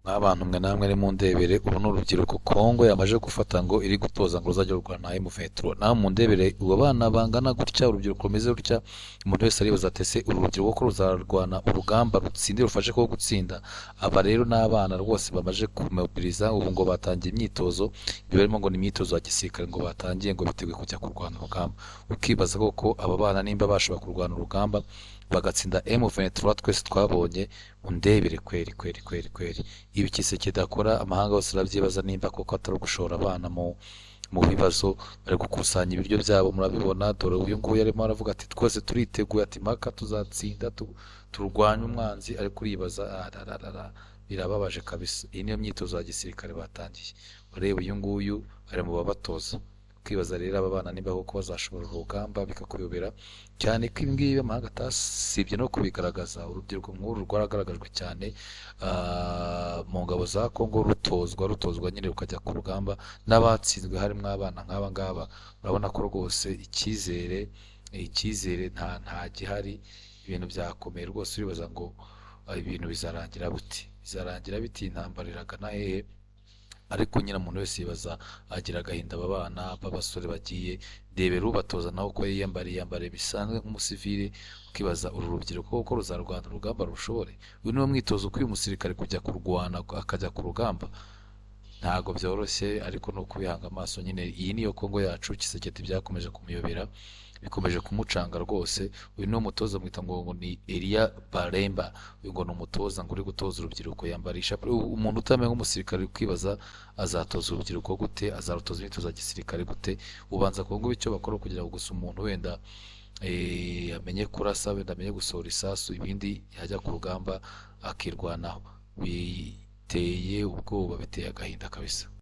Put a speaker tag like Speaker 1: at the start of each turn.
Speaker 1: Nk'abantu mwe namwe ari mu ndebere, uru ni urubyiruko Kongo yamaze gufata ngo iri gutoza ngo ruzajya rurwana na M23. Naho mu ndebere ubu bana bangana gutya, urubyiruko rumeze gutya, umuntu wese aribaza ati ese uru rubyiruko ko ruzarwana urugamba rutsinde rufashe ko gutsinda. Aba rero n'abana rwose bamaze kumobiliza, ubu ngo batangiye imyitozo, bibarimo ngo ni imyitozo ya gisirikare, ngo batangiye ngo biteguye kujya kurwana urugamba. Ukibaza koko aba bana nimba bashobora kurwana urugamba bagatsinda M23 twese twabonye, undebere kweri kweri kweri kweri. Ibi kise kidakora amahanga yose arabyibaza nimba koko atari ugushora abana mu bibazo, bari gukusanya ibiryo byabo. Murabibona, dore uyu nguyu arimo aravuga ati twese turiteguye, ati maka tuzatsinda turwanye umwanzi. ariko uribaza birababaje kabisa. Iyi niyo myitozo ya gisirikare batangiye. Ureba uyu nguyu ari mu babatoza, ukibaza rero aba bana niba koko bazashobora urugamba, bikakuyobera cyane ko ibi ngibi amahanga atasibye no kubigaragaza. Urubyiruko nk'uru rwaragaragajwe cyane mu ngabo za Kongo, rutozwa nyine rukajya ku rugamba, n'abatsinzwe harimo abana nk'aba ngaba. Urabona ko rwose icyizere nta gihari, ibintu byakomeye rwose. uribaza ngo ibintu bizarangira biti, intambara iragana hehe? Ariko nyine umuntu wese yibaza, agira agahinda aba bana b'abasore bagiye. Ndebera ubatoza nawe uko yiyambariye bisanzwe nk'umusivili, ukibaza uru rubyiruko kuko ruzarwana urugamba rushobore. Uyu niwo mwitozo ukwiye umusirikare kujya kurwana, akajya ku rugamba. Ntago byoroshye, ariko ni ukubihanga amaso nyine. Iyi niyo Kongo yacu. Kisekedi byakomeje kumuyobera, bikomeje kumucanga rwose. Uyu ni umutoza mwita ngo ni Elia Baremba. Uyu ngo ni umutoza ngo uri gutoza urubyiruko, yambarisha umuntu utamenya nk'umusirikare. Kwibaza azatoza urubyiruko gute, azarutoza imyitozo ya gisirikare gute? Ubanza kuvuga icyo bakora kugira ngo gusa umuntu wenda amenye kurasa, wenda amenye gusohora isasu, ibindi yajya ku rugamba akirwanaho. Biteye ubwoba, biteye agahinda kabisa.